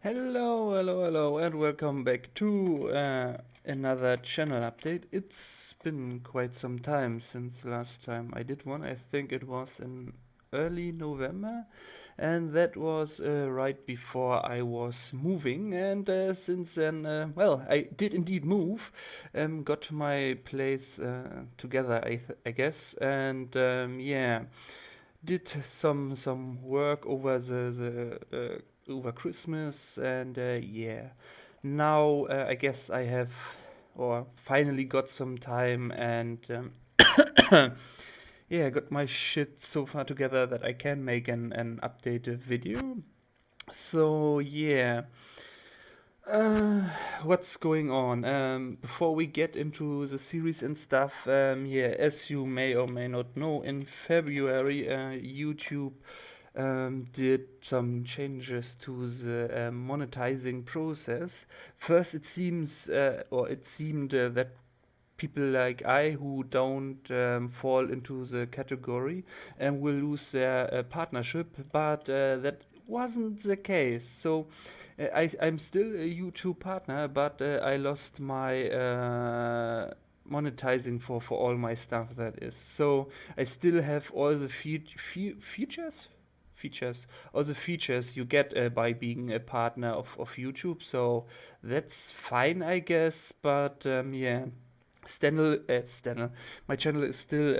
Hello, and welcome back to another channel update. It's been quite some time since last time I did one. I think it was in early November, and that was right before I was moving. And since then, well, I did indeed move, got my place together, I guess, and yeah, did some work over the over Christmas, and yeah, now I guess I have or finally got some time, and yeah, got my shit so far together that I can make an updated video. So yeah, uh, what's going on? Before we get into the series and stuff, yeah, as you may or may not know, in February, YouTube did some changes to the monetizing process. First, it seems, or it seemed that people like I who don't fall into the category and will lose their partnership, but that wasn't the case. So I'm still a YouTube partner, but I lost my monetizing for all my stuff, that is. So I still have all the features, all the features you get by being a partner of YouTube. So that's fine, I guess. But yeah, my channel is still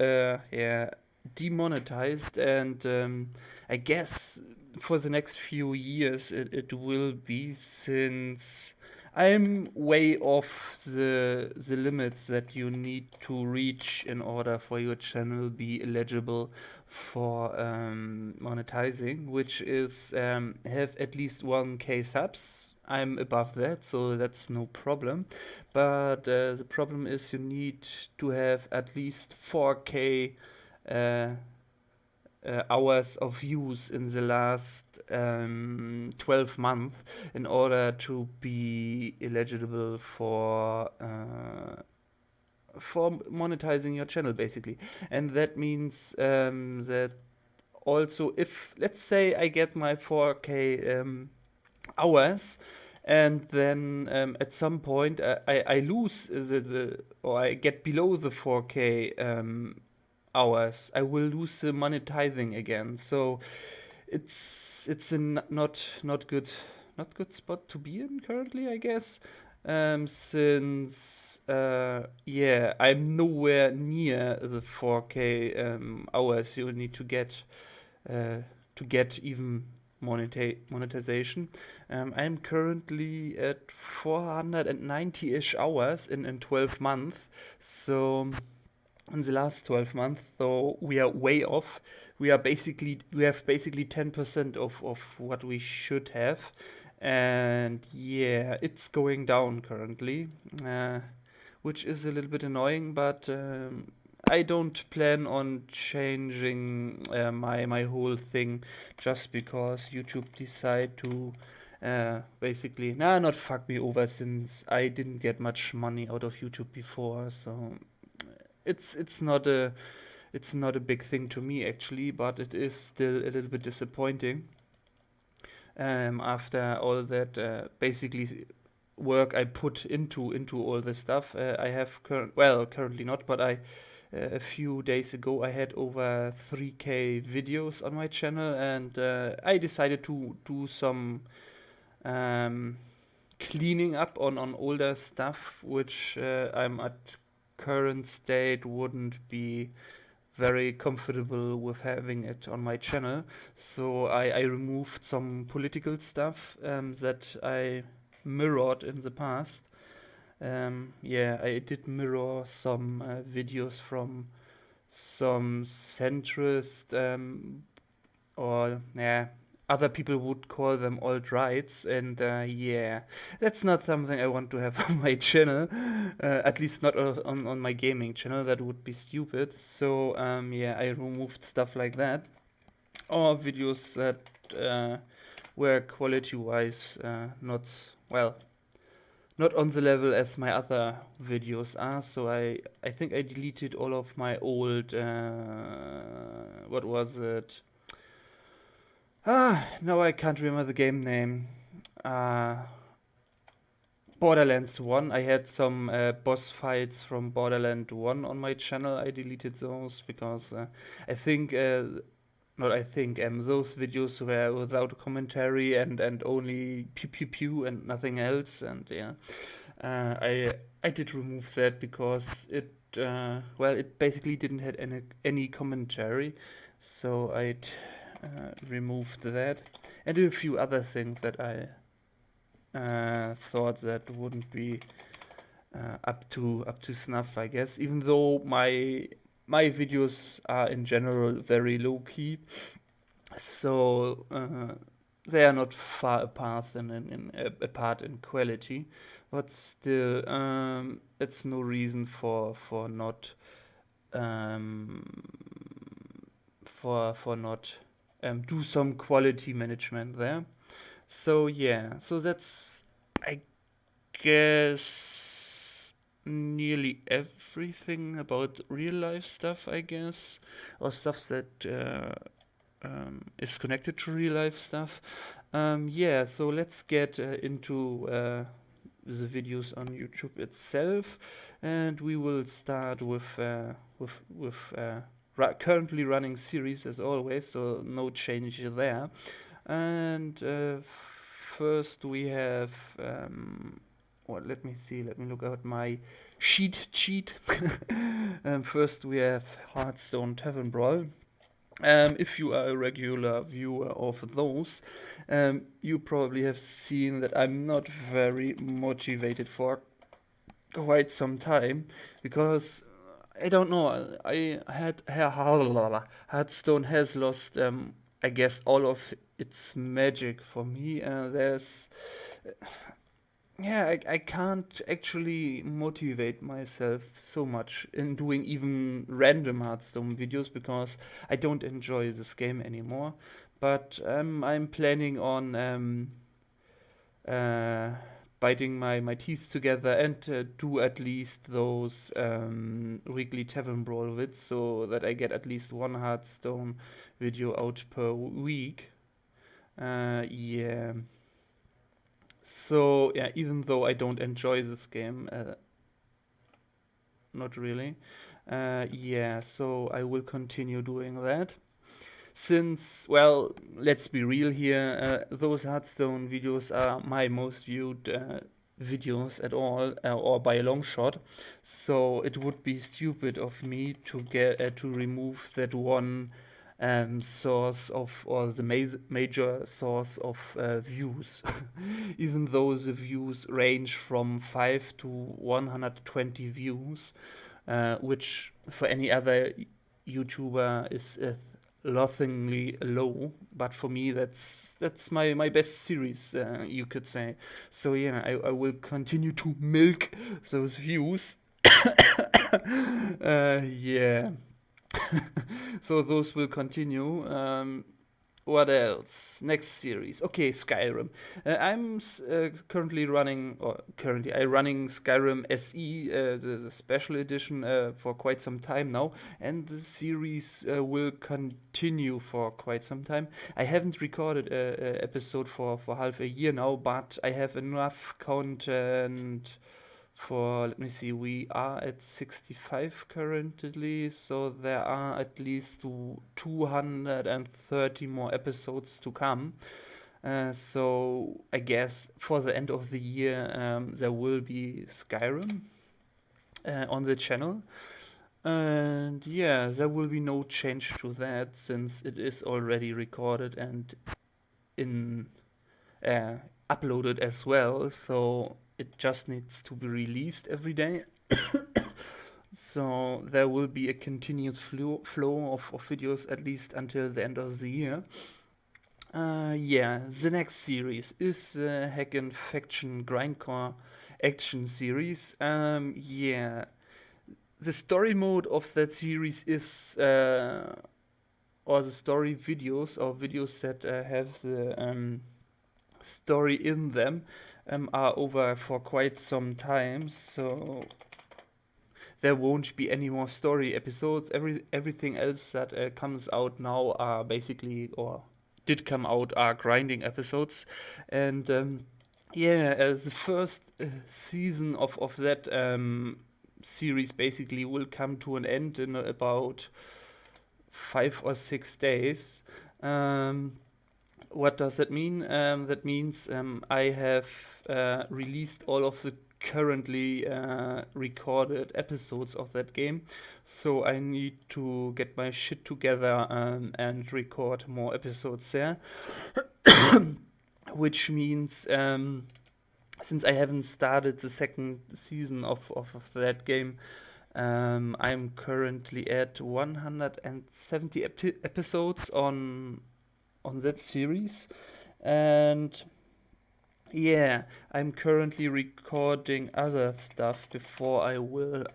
yeah, demonetized, and I guess for the next few years it will be, since I'm way off the limits that you need to reach in order for your channel be eligible for monetizing, which is have at least 1K subs. I'm above that, so that's no problem. But the problem is you need to have at least 4K uh, hours of use in the last 12 months in order to be eligible for monetizing your channel, basically. And that means that also, if let's say I get my 4K hours, and then at some point I lose the or I get below the 4K hours, I will lose the monetizing again. So it's a not good spot to be in currently, I guess. Since yeah, I'm nowhere near the 4K hours you need to get even monetization. I'm currently at 490-ish hours in 12 months. So in the last 12 months, so we are way off. We have basically 10% of what we should have. And yeah, it's going down currently, which is a little bit annoying, but I don't plan on changing my whole thing just because YouTube decide to basically not fuck me over, since I didn't get much money out of YouTube before. So it's not a big thing to me, actually, but it is still a little bit disappointing. After all that basically work I put into all this stuff, I have currently not, but a few days ago I had over 3K videos on my channel, and I decided to do some um, cleaning up on older stuff, which I'm at current state wouldn't be very comfortable with having it on my channel. So I removed some political stuff that I mirrored in the past. Yeah, I did mirror some videos from some centrist or yeah, other people would call them alt-rights, and yeah, that's not something I want to have on my channel, at least not on my gaming channel. That would be stupid. So yeah, I removed stuff like that, or videos that were quality-wise well not on the level as my other videos are. So I think I deleted all of my old what was it? Now I can't remember the game name. Borderlands 1. I had some boss fights from Borderlands 1 on my channel. I deleted those because I think, not I think, those videos were without commentary and only pew pew pew and nothing else. And yeah, I did remove that because it basically didn't have any commentary, so I removed that and a few other things that I thought that wouldn't be up to snuff, I guess. Even though my videos are in general very low key, so they are not far apart apart in quality, but still, it's no reason for not not do some quality management there. So yeah, so that's, I guess, nearly everything about real life stuff, I guess, or stuff that is connected to real life stuff. Yeah, so let's get into the videos on YouTube itself, and we will start with currently running series as always, so no change there. And first we have let me see, let me look at my cheat. First we have Hearthstone BRawl. If you are a regular viewer of those, you probably have seen that I'm not very motivated for quite some time, because I don't know, Hearthstone has lost, I guess, all of its magic for me. I can't actually motivate myself so much in doing even random Hearthstone videos because I don't enjoy this game anymore. But I'm planning on biting my teeth together and do at least those weekly Tavern Brawl vids, so that I get at least one Hearthstone video out per week. Yeah. So yeah, even though I don't enjoy this game, not really. Yeah, so I will continue doing that. Since, well, let's be real here, those Hearthstone videos are my most viewed videos at all, or by a long shot. So it would be stupid of me to to remove that one source of, or the major source of views. Even though the views range from 5 to 120 views, which for any other YouTuber is laughingly low, but for me that's my best series, you could say. So yeah, I will continue to milk those views. Yeah. So those will continue. What else? Next series. Okay, Skyrim. I'm currently running Skyrim SE, the special edition, for quite some time now, and the series will continue for quite some time. I haven't recorded a episode for half a year now, but I have enough content for, let me see, we are at 65 currently, so there are at least 230 more episodes to come. So I guess for the end of the year there will be Skyrim on the channel. And yeah, there will be no change to that since it is already recorded and in uploaded as well, so it just needs to be released every day. So there will be a continuous flow of videos at least until the end of the year. Yeah, the next series is the Hack and Faction Grindcore action series. Yeah, the story mode of that series is, or the story videos, or videos that have the story in them, are over for quite some time, so there won't be any more story episodes. Everything else that comes out now are basically, or did come out, are grinding episodes. And yeah, the first season of that series basically will come to an end in about 5 or 6 days. Um, what does that mean? That means I have released all of the currently recorded episodes of that game. So I need to get my shit together and record more episodes there. Which means since I haven't started the second season of that game, I'm currently at 170 episodes on that series, and yeah, I'm currently recording other stuff before I will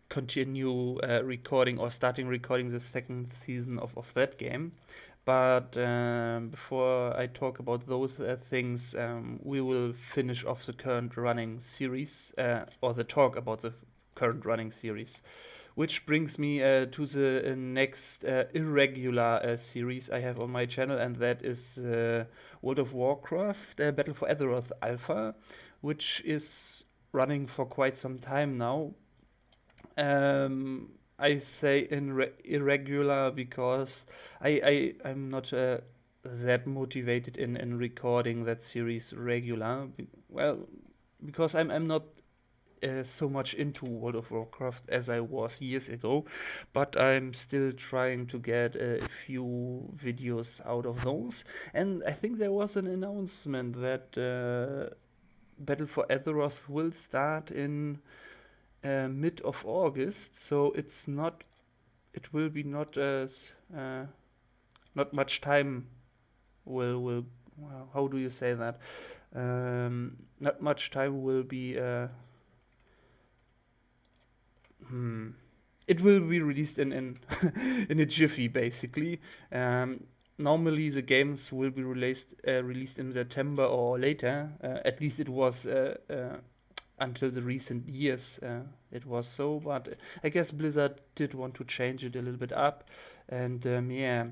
continue recording or starting recording the second season of that game. But before I talk about those things, we will finish off the current running series, or the talk about the current running series. Which brings me to the next irregular series I have on my channel, and that is World of Warcraft Battle for Azeroth Alpha, which is running for quite some time now. I say irregular because I'm not that motivated in recording that series regular. Well, because I'm not so much into World of Warcraft as I was years ago, but I'm still trying to get a few videos out of those. And I think there was an announcement that Battle for Azeroth will start in mid of August, so it will be not much time will how do you say that? Not much time will be it will be released in in a jiffy basically. Normally the games will be released in September or later. At least it was until the recent years it was so, but I guess Blizzard did want to change it a little bit up, and yeah,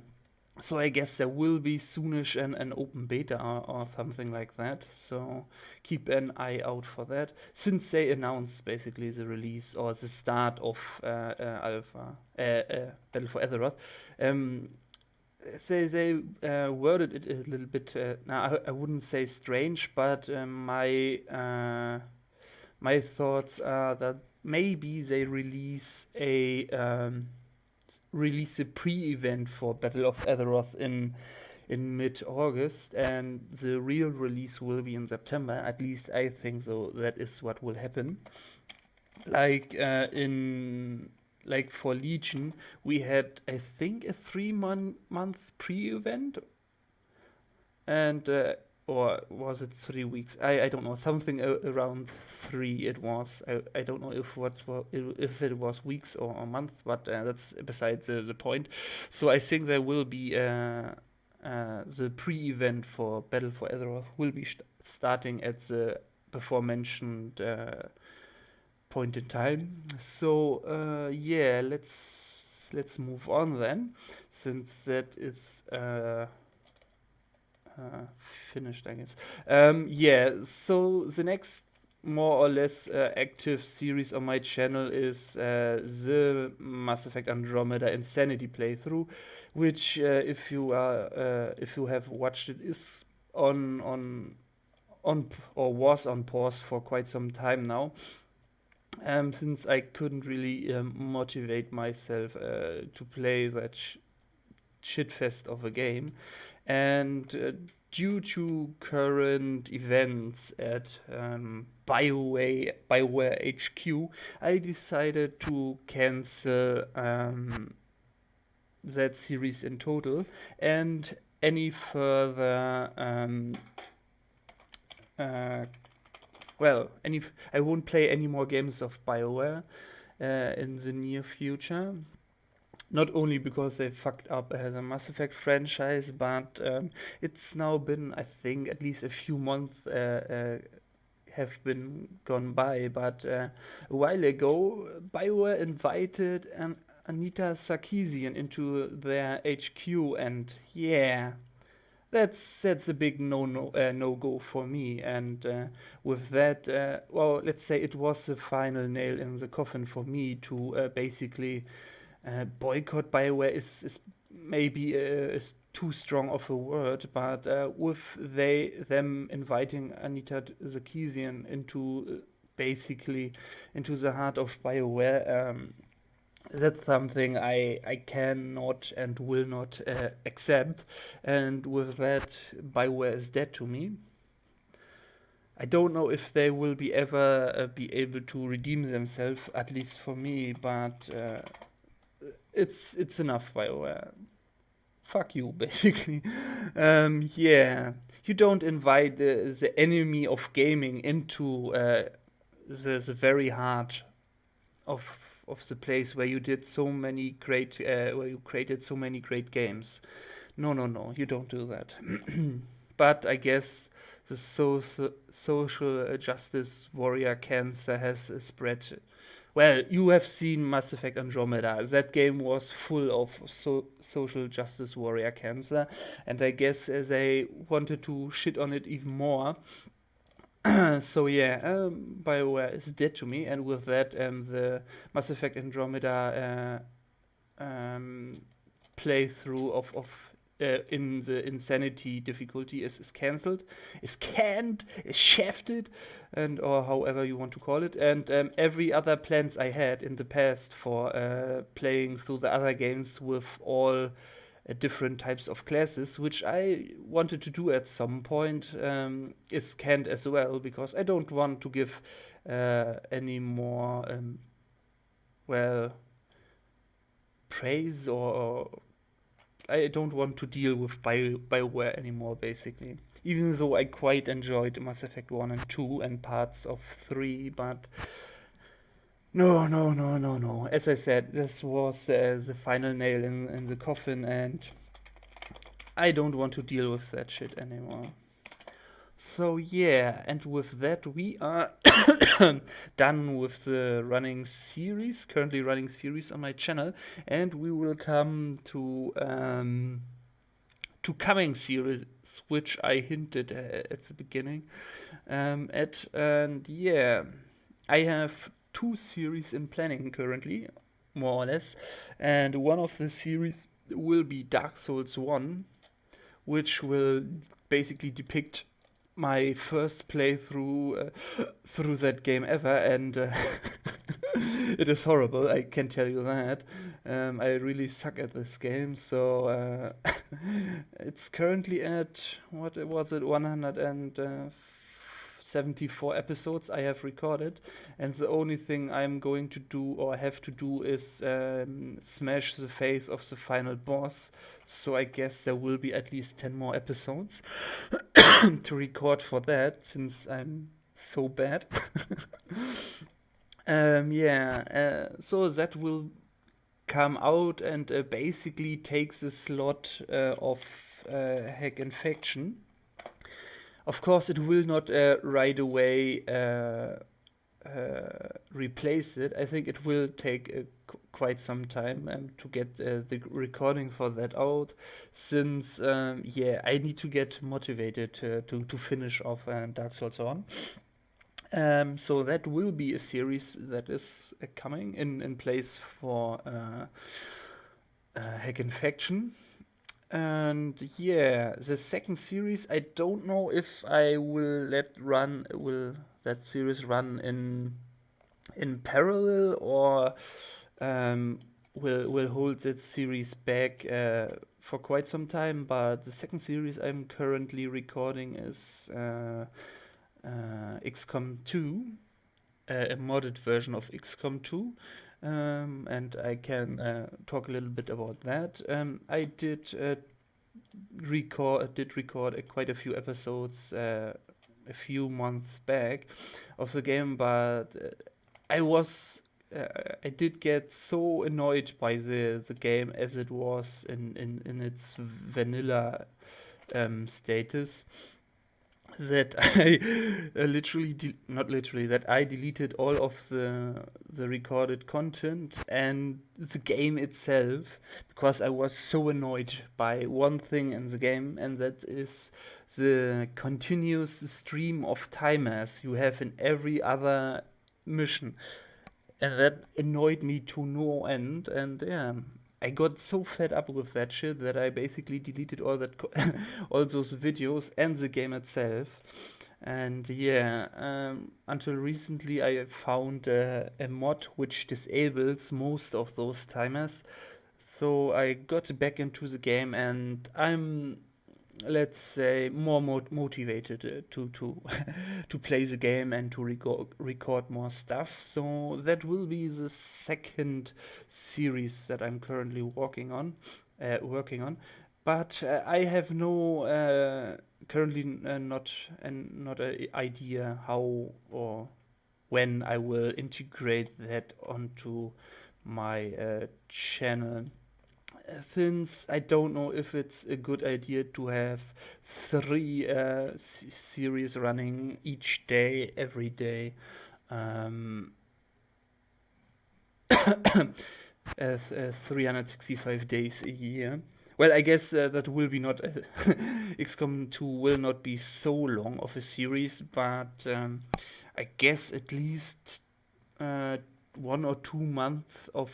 so I guess there will be soonish an open beta or something like that, so keep an eye out for that, since they announced basically the release or the start of Alpha Battle for Azeroth. um, they worded it a little bit now I wouldn't say strange, but my thoughts are that maybe they release a pre-event for Battle of Azeroth in mid-August, and the real release will be in September. At least I think so. That is what will happen. Like for Legion, we had I think a 3 month pre-event, and or was it 3 weeks? I don't know, something around three. It was. I don't know if it was weeks or a month, but that's besides the point. So I think there will be the pre-event for Battle for Azeroth will be starting at the before mentioned point in time. So yeah, let's move on then, since that is finished, I guess. Yeah, so the next more or less active series on my channel is the Mass Effect Andromeda Insanity playthrough, which if you have watched it, is on or was on pause for quite some time now. Since I couldn't really motivate myself to play that shitfest of a game, and due to current events at BioWare HQ, I decided to cancel that series in total, and any further I won't play any more games of BioWare in the near future. Not only because they fucked up the Mass Effect franchise, but it's now been, I think, at least a few months have been gone by. But a while ago, BioWare invited Anita Sarkeesian into their HQ, and yeah, that's a big no go for me. And with that, well, let's say it was the final nail in the coffin for me to basically boycott BioWare is maybe is too strong of a word, but with them inviting Anita Sarkeesian into basically into the heart of BioWare. That's something I cannot and will not accept, and with that, BioWare is dead to me. I don't know if they will be ever be able to redeem themselves, at least for me, but it's enough, BioWare. Fuck you, basically. Yeah, you don't invite the enemy of gaming into the very heart of the place where you did so many great where you created so many great games. No, you don't do that. But I guess the social justice warrior cancer has spread. Well, you have seen Mass Effect Andromeda. That game was full of social justice warrior cancer, and I guess they wanted to shit on it even more. So yeah, BioWare is dead to me, and with that, the Mass Effect Andromeda playthrough of in the insanity difficulty is cancelled, is canned, is shafted, and or however you want to call it. And every other plans I had in the past for playing through the other games with all different types of classes, which I wanted to do at some point, is canned as well, because I don't want to give any more well praise, or I don't want to deal with BioWare anymore, basically. Even though I quite enjoyed Mass Effect 1 and 2 and parts of 3, but no. As I said, this was the final nail in the coffin, and I don't want to deal with that shit anymore. So yeah, and with that we are done with the currently running series on my channel, and we will come to coming series, which I hinted at the beginning. And yeah, I have 2 series in planning currently, more or less, and one of the series will be Dark Souls 1, which will basically depict my first playthrough through that game ever, and it is horrible, I can tell you that. I really suck at this game, so it's currently at, what was it, 174 episodes I have recorded, and the only thing I'm going to do or have to do is smash the face of the final boss. So I guess there will be at least 10 more episodes to record for that, since I'm so bad. So that will come out and basically takes the slot of Hack Infection. Of course, it will not right away replace it. I think it will take quite some time to get the recording for that out, since I need to get motivated to finish off Dark Souls 1. So that will be a series that is coming in place for Hack Infection. And yeah, the second series, I don't know if I will that series run in parallel, or will hold that series back for quite some time. But the second series I'm currently recording is XCOM 2, a modded version of XCOM 2. And I can talk a little bit about that. I did record quite a few episodes a few months back of the game, but I did get so annoyed by the game as it was in its vanilla status, that I not literally, that I deleted all of the recorded content and the game itself because I was so annoyed by one thing in the game, and that is the continuous stream of timers you have in every other mission. And that annoyed me to no end, and yeah, I got so fed up with that shit that I basically deleted all that all those videos and the game itself. And yeah, until recently I found a mod which disables most of those timers. So I got back into the game, and I'm, let's say, more motivated to to play the game and to record more stuff. So that will be the second series that I'm currently working on. But I have no currently not a idea how or when I will integrate that onto my channel, since I don't know if it's a good idea to have three series running each day, every day, um, as 365 days a year. Well, I guess that will be not XCOM 2 will not be so long of a series, but I guess at least 1 or 2 months of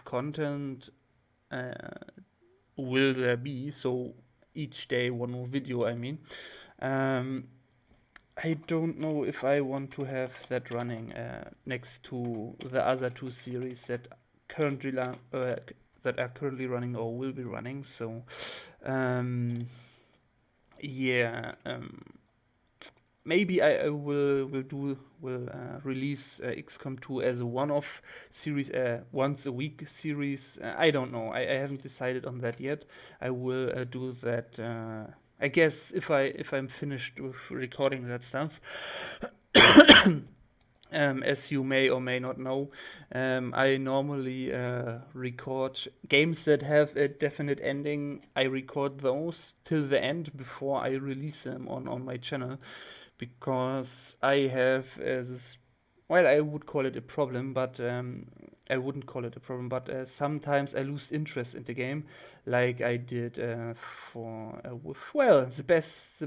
content uh, will there be. So each day one more video, I mean. Um, I don't know if I want to have that running next to the other two series that currently that are currently running or will be running. So um, yeah, maybe I will release XCOM 2 as a one-off series, once a week series. I don't know. I haven't decided on that yet. I will do that. I guess if I'm finished with recording that stuff. As you may or may not know, I normally record games that have a definite ending. I record those till the end before I release them on my channel, because I have this. Well, I would call it a problem, but I wouldn't call it a problem. But sometimes I lose interest in the game, like I did for with, well, the best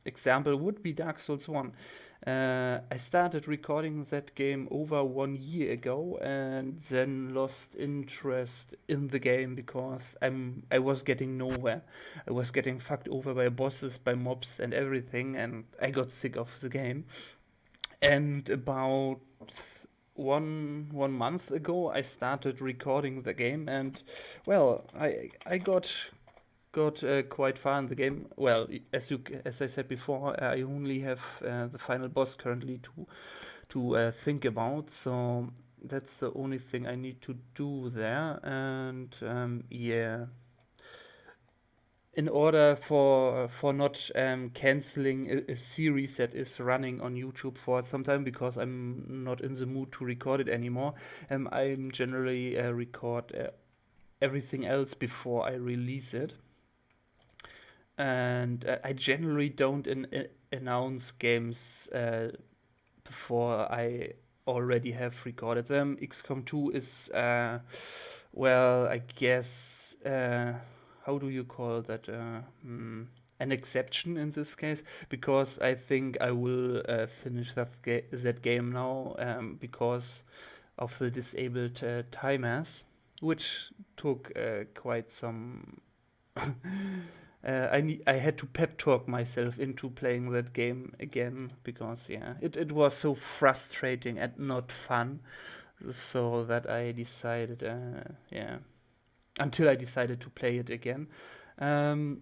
example would be Dark Souls 1. I started recording that game over 1 year ago, and then lost interest in the game because I was getting nowhere. I was getting fucked over by bosses, by mobs, and everything, and I got sick of the game. And about one month ago, I started recording the game, and well, I got quite far in the game. Well, as I said before, I only have the final boss currently to think about. So that's the only thing I need to do there. And yeah, in order for not canceling a series that is running on YouTube for some time, because I'm not in the mood to record it anymore, I'm generally record everything else before I release it. And I generally don't announce games before I already have recorded them. XCOM 2 is, well, I guess, how do you call that? An exception in this case, because I think I will finish that game now, because of the disabled timers, which took quite some. I had to pep talk myself into playing that game again, because yeah, it was so frustrating and not fun. So that I decided, yeah, until I decided to play it again. Um,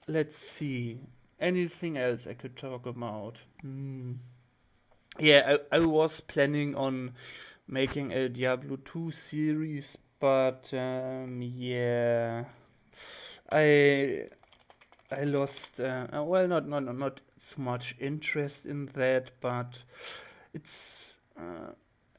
let's see, anything else I could talk about? Yeah, I was planning on making a Diablo 2 series, but yeah, I I lost well, not so much interest in that, but it's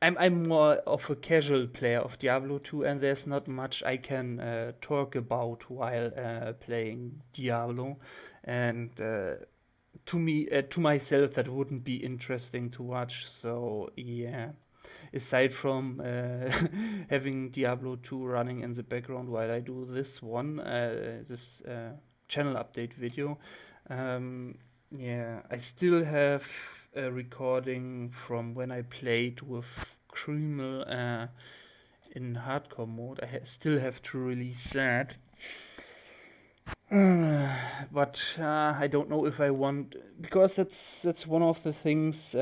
I'm more of a casual player of Diablo 2, and there's not much I can talk about while playing Diablo. And to me, to myself, that wouldn't be interesting to watch. So yeah, aside from having Diablo 2 running in the background while I do this channel update video, yeah, I still have a recording from when I played with Krümel in hardcore mode. Still have to release that. But I don't know if I want, because that's one of the things.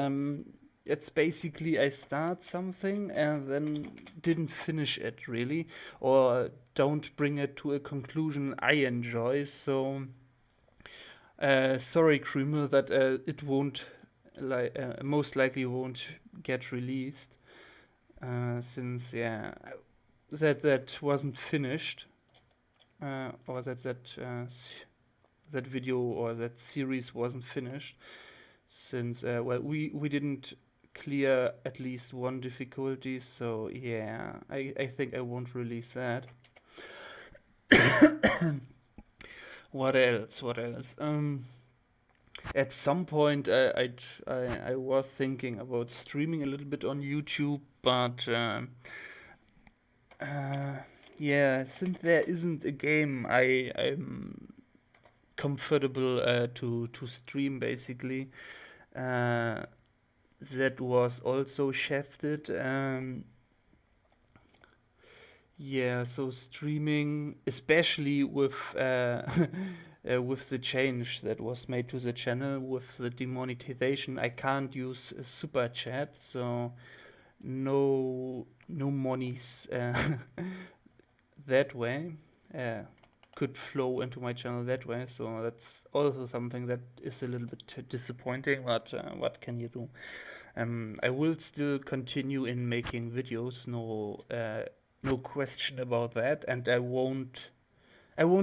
It's basically I start something and then didn't finish it really, or don't bring it to a conclusion I enjoy. So sorry, Krümel, that it won't most likely won't get released, since yeah, that wasn't finished, or that video or that series wasn't finished, since well, we didn't clear at least one difficulty. So yeah, I think I won't release that. What else? At some point, I was thinking about streaming a little bit on YouTube, but yeah, since there isn't a game I'm comfortable to stream, basically, that was also shafted. Yeah, so streaming, especially with with the change that was made to the channel with the demonetization, I can't use super chat, so no monies that way could flow into my channel that way. So that's also something that is a little bit disappointing, but what can you do? I will still continue in making videos, no question about that, and I won't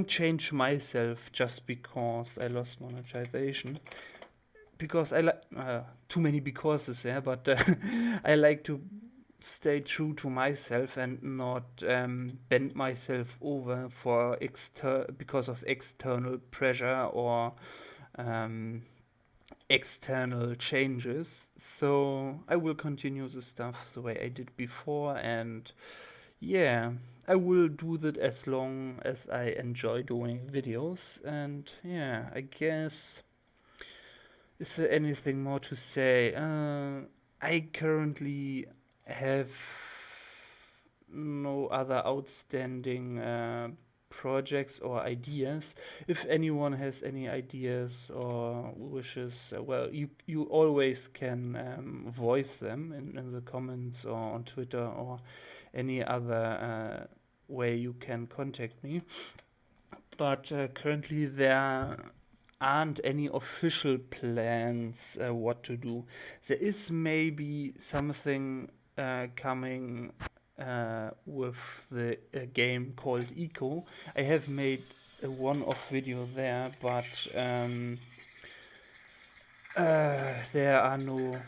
change myself just because I lost monetization. Because I like too many becauses, yeah, but I like to stay true to myself and not bend myself over for because of external pressure or external changes. So I will continue the stuff the way I did before, and yeah, I will do that as long as I enjoy doing videos. And yeah, I guess, is there anything more to say? I currently have no other outstanding projects or ideas. If anyone has any ideas or wishes, well, you always can voice them in the comments or on Twitter or any other way you can contact me. But currently there aren't any official plans what to do. There is maybe something coming with the game called Eco. I have made a one-off video there, but there are no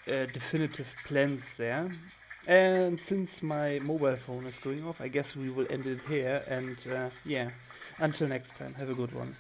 definitive plans there. And since my mobile phone is going off, I guess we will end it here. And yeah, until next time, have a good one.